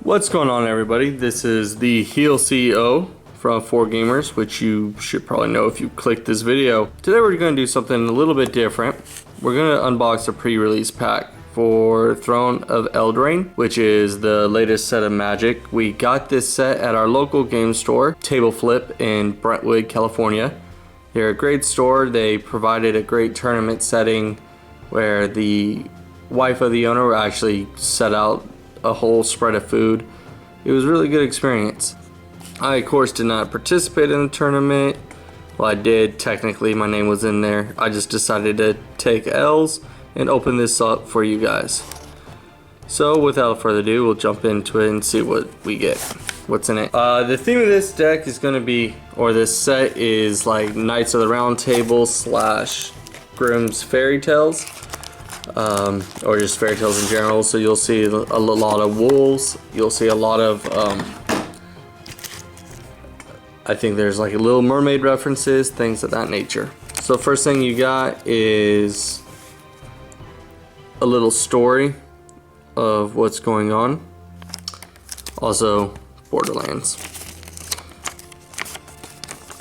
What's going on, everybody? This is the HeelCEO from FourGamers, which you should probably know if you clicked this video. Today we're going to do something a little bit different. We're going to unbox a pre-release pack for Throne of Eldraine, which is the latest set of Magic. We got this set at our local game store, Table Flip in Brentwood, California. They're a great store. They provided a great tournament setting where the wife of the owner actually set out a whole spread of food. It was a really good experience. I, of course, did not participate in the tournament. Well, I did. Technically, my name was in there. I just decided to take L's and open this up for you guys. So, without further ado, we'll jump into it and see what we get. What's in it? The theme of this deck is going to be, or this set is like Knights of the Round Table / Grimm's Fairy Tales. Or just fairy tales in general. So you'll see a lot of wolves. You'll see a lot of I think there's like a Little Mermaid references, things of that nature. So first thing you got is a little story of what's going on. Also Borderlands.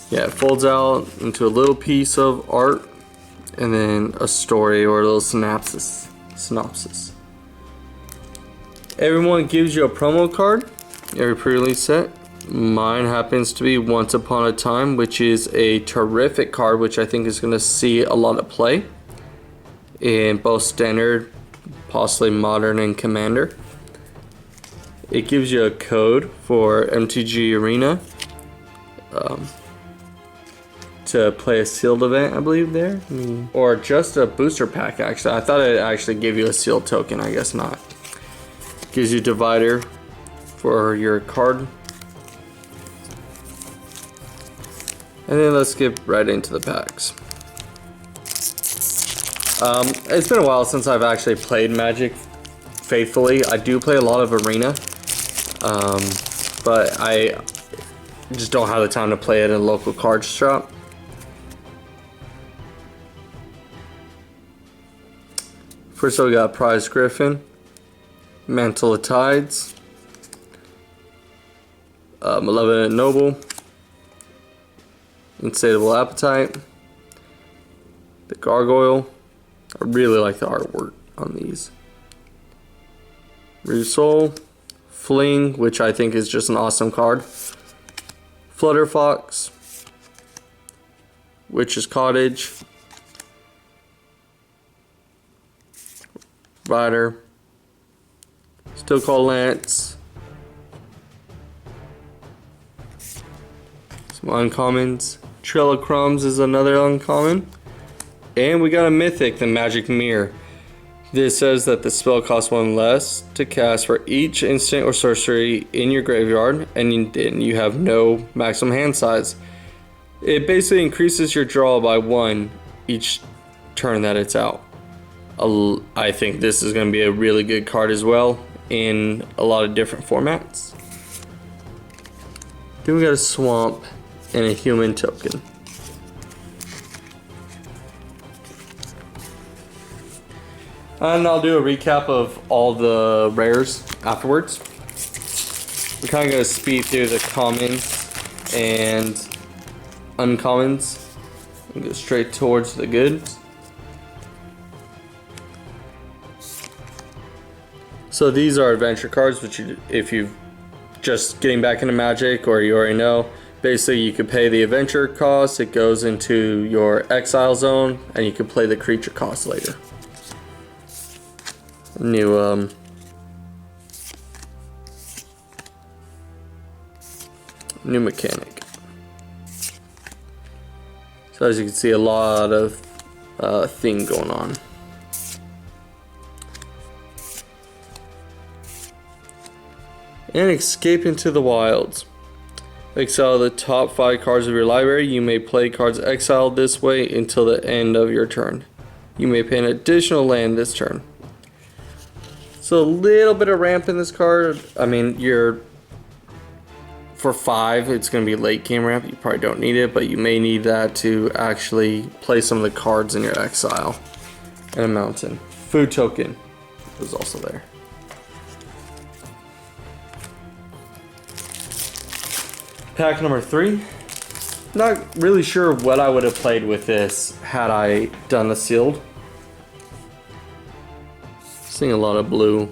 Yeah, it folds out into a little piece of art and then a story or a little synopsis. Everyone gives you a promo card, every pre-release set. Mine happens to be Once Upon a Time, which is a terrific card, which I think is going to see a lot of play in both Standard, possibly Modern, and Commander. It gives you a code for MTG Arena to play a sealed event, I believe there. Or just a booster pack, actually. I thought it actually gave you a sealed token, I guess not. Gives you a divider for your card. And then let's get right into the packs. It's been a while since I've actually played Magic faithfully. I do play a lot of Arena, but I just don't have the time to play it in a local card shop. First we got Prize Griffin, Mantle of Tides, Malevolent Noble, Insatiable Appetite, the Gargoyle. I really like the artwork on these. Rouge Soul, Fling, which I think is just an awesome card, Flutter Fox, Witch's Cottage, Rider, Still Call Lance, some uncommons. Trail of Crumbs is another uncommon, and we got a mythic, the Magic Mirror. This says that the spell costs 1 less to cast for each instant or sorcery in your graveyard, and you have no maximum hand size. It basically increases your draw by 1 each turn that it's out. I think this is going to be a really good card as well in a lot of different formats. Then we got a Swamp and a Human token. And I'll do a recap of all the rares afterwards. We're kind of going to speed through the commons and uncommons and go straight towards the goods. So these are adventure cards, which if you're just getting back into Magic or you already know, basically you could pay the adventure cost, it goes into your exile zone, and you can play the creature cost later. New mechanic. So as you can see, a lot of thing going on. And Escape into the Wilds. Exile the top 5 cards of your library. You may play cards exiled this way until the end of your turn. You may pay an additional land this turn. So a little bit of ramp in this card. I mean, for 5, it's going to be late game ramp. You probably don't need it, but you may need that to actually play some of the cards in your exile. And a mountain. food token was also there. Pack number 3. Not really sure what I would have played with this had I done the sealed. Seeing a lot of blue.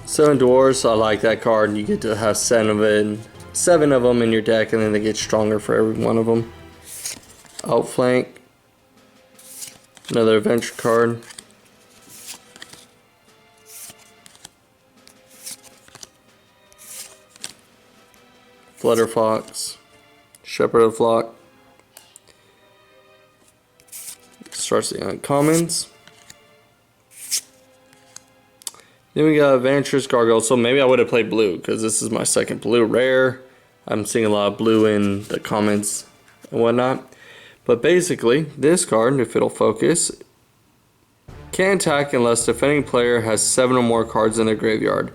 7 Dwarves, I like that card. You get to have 7 of them in your deck, and then they get stronger for every one of them. Outflank. Another adventure card. Flutterfox. Shepherd of Flock. Starts the uncommons. Then we got Adventurous Gargoyle. So maybe I would have played blue because this is my second blue rare. I'm seeing a lot of blue in the comments and whatnot. But basically, this card, if it'll focus, can't attack unless the defending player has 7 or more cards in their graveyard.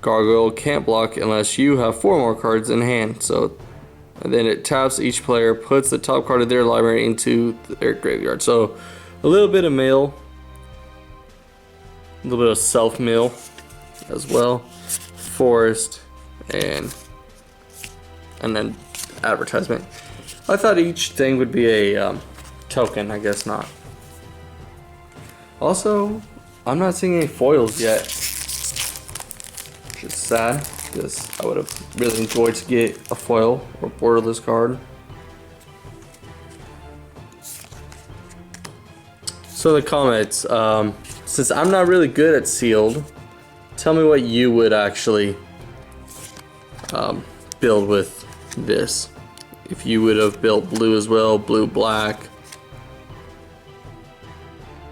Gargoyle can't block unless you have 4 more cards in hand. So, and then it taps each player, puts the top card of their library into their graveyard. So, a little bit of mill, a little bit of self-mill as well. Forest, and then advertisement. I thought each thing would be a token. I guess not. Also, I'm not seeing any foils yet, which is sad because I would have really enjoyed to get a foil or borderless card. So the comments, since I'm not really good at sealed, tell me what you would actually build with this. If you would have built blue as well, blue, black.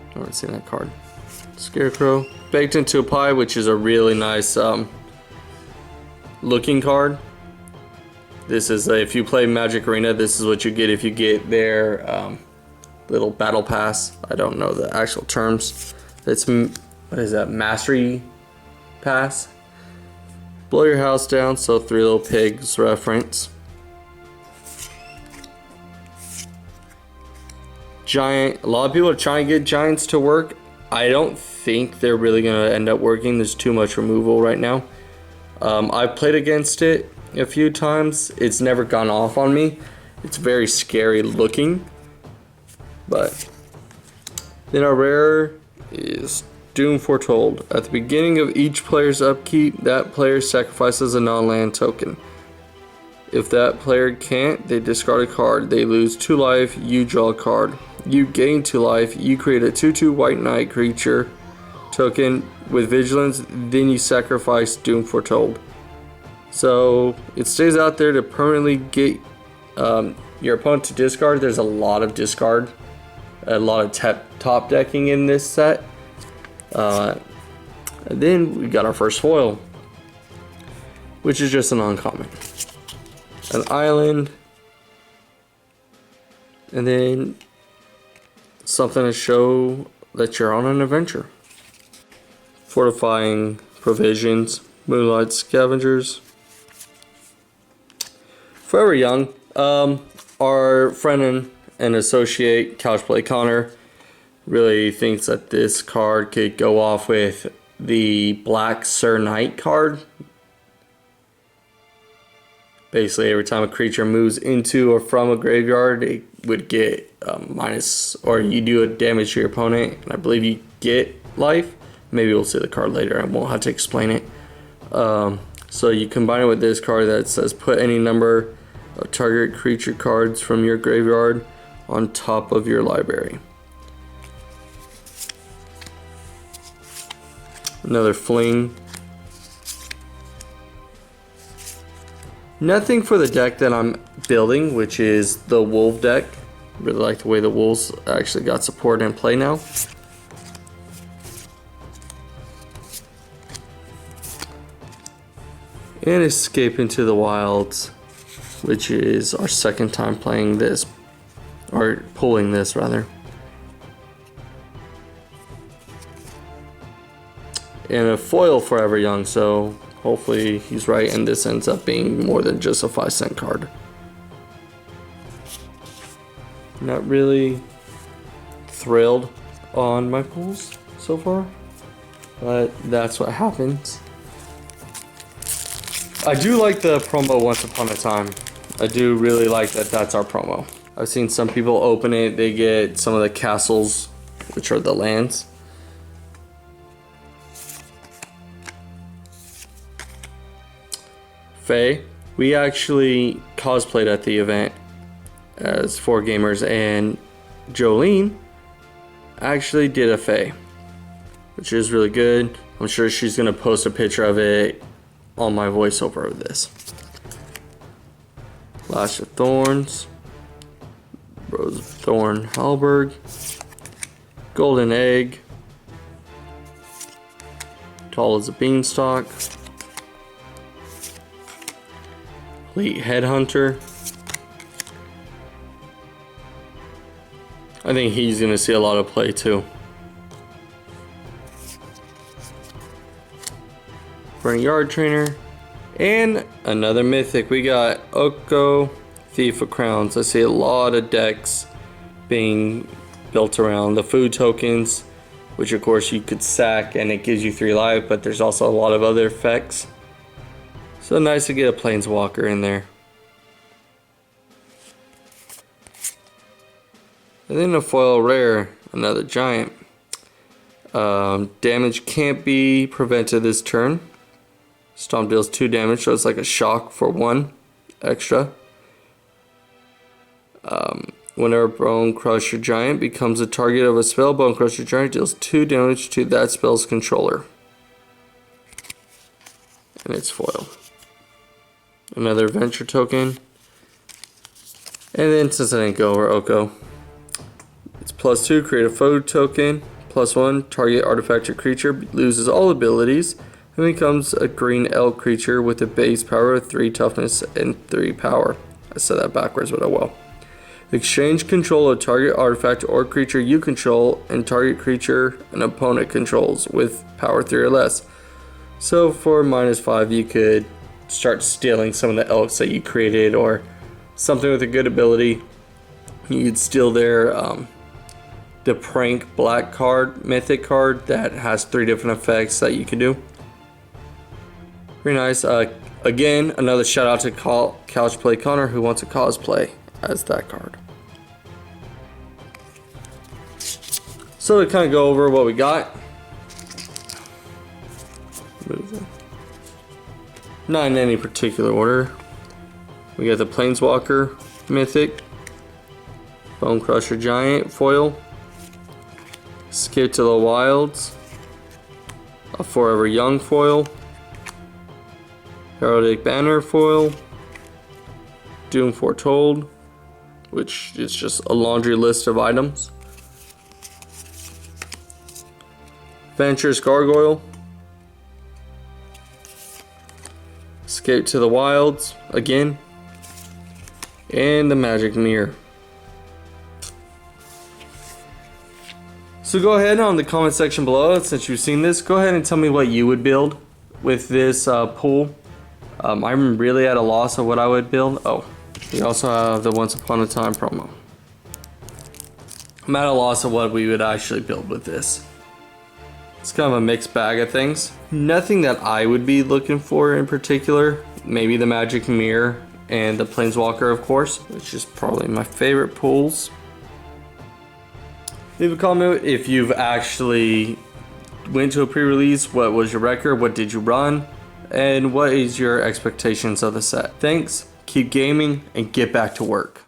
I haven't seen that card. Scarecrow. Baked into a Pie, which is a really nice looking card. This is if you play Magic Arena, this is what you get if you get their little battle pass. I don't know the actual terms. It's, what is that, Mastery Pass. Blow your house down, so Three Little Pigs reference. Giant, a lot of people are trying to get giants to work. I don't think they're really going to end up working. There's too much removal right now. I've played against it a few times. It's never gone off on me. It's very scary looking. But then our rare is Doom Foretold. At the beginning of each player's upkeep, that player sacrifices a non-land token. If that player can't, they discard a card. They lose 2 life, you draw a card. You gain 2 life, you create a 2/2 white knight creature token with vigilance, then you sacrifice Doom Foretold. So it stays out there to permanently get your opponent to discard. There's a lot of discard, a lot of top decking in this set. And then we got our first foil, which is just an uncommon. An island, and then something to show that you're on an adventure. Fortifying Provisions, Moonlight Scavengers. Forever Young, our friend and associate Couchplay Connor really thinks that this card could go off with the Black Sir Knight card. Basically, every time a creature moves into or from a graveyard, it would get minus, or you do a damage to your opponent, and I believe you get life. Maybe we'll see the card later, I won't have to explain it. So you combine it with this card that says put any number of target creature cards from your graveyard on top of your library. Another Fling. Nothing for the deck that I'm building, which is the Wolf deck. Really like the way the Wolves actually got support and play now. And Escape into the Wilds, which is our second time playing this, or pulling this rather. And a foil Forever Young, so hopefully he's right and this ends up being more than just a 5-cent card. Not really thrilled on my pulls so far, but that's what happens. I do like the promo Once Upon a Time. I do really like that that's our promo. I've seen some people open it, they get some of the castles, which are the lands. Fae. We actually cosplayed at the event as 4Gamers, and Jolene actually did a Fae, which is really good. I'm sure she's gonna post a picture of it on my voiceover of this. Lash of Thorns, Rose of Thorn Halberg, Golden Egg, Tall as a Beanstalk, Elite Headhunter. I think he's gonna see a lot of play too. Burning Yard Trainer. And another mythic. We got Oko, Thief of Crowns. I see a lot of decks being built around the food tokens, which of course you could sack and it gives you 3 life, but there's also a lot of other effects. So nice to get a Planeswalker in there. And then a foil rare, another giant. Damage can't be prevented this turn. Stomp deals 2 damage, so it's like a shock for 1 extra. Whenever Bone Crusher Giant becomes a target of a spell, Bone Crusher Giant deals 2 damage to that spell's controller. And it's foil. Another Venture token. And then since I didn't go over Oko, it's +2, create a foe token. +1, target artifact or creature loses all abilities and becomes a green elk creature with a base power of 3 toughness and 3 power. I said that backwards, but oh well. Exchange control of target artifact or creature you control and target creature an opponent controls with power 3 or less. So for -5 you could start stealing some of the elks that you created, or something with a good ability. You could steal their the Prank Black card, mythic card that has 3 different effects that you can do. Very nice. Again, another shout out to Couch Play Connor, who wants a cosplay as that card. So to kind of go over what we got. Not in any particular order. We got the Planeswalker Mythic, Bone Crusher Giant foil, Skip to the Wilds, a Forever Young foil, Heraldic Banner foil, Doom Foretold, which is just a laundry list of items, Venturous Gargoyle, Escape to the Wilds again, and the Magic Mirror. So go ahead on the comment section below, since you've seen this, go ahead and tell me what you would build with this pool. I'm really at a loss of what I would build. Oh, we also have the Once Upon a Time promo. I'm at a loss of what we would actually build with this. It's kind of a mixed bag of things. Nothing that I would be looking for in particular. Maybe the Magic Mirror and the Planeswalker, of course, which is probably my favorite pools. Leave a comment if you've actually went to a pre-release. What was your record? What did you run? And what is your expectations of the set? Thanks, keep gaming, and get back to work.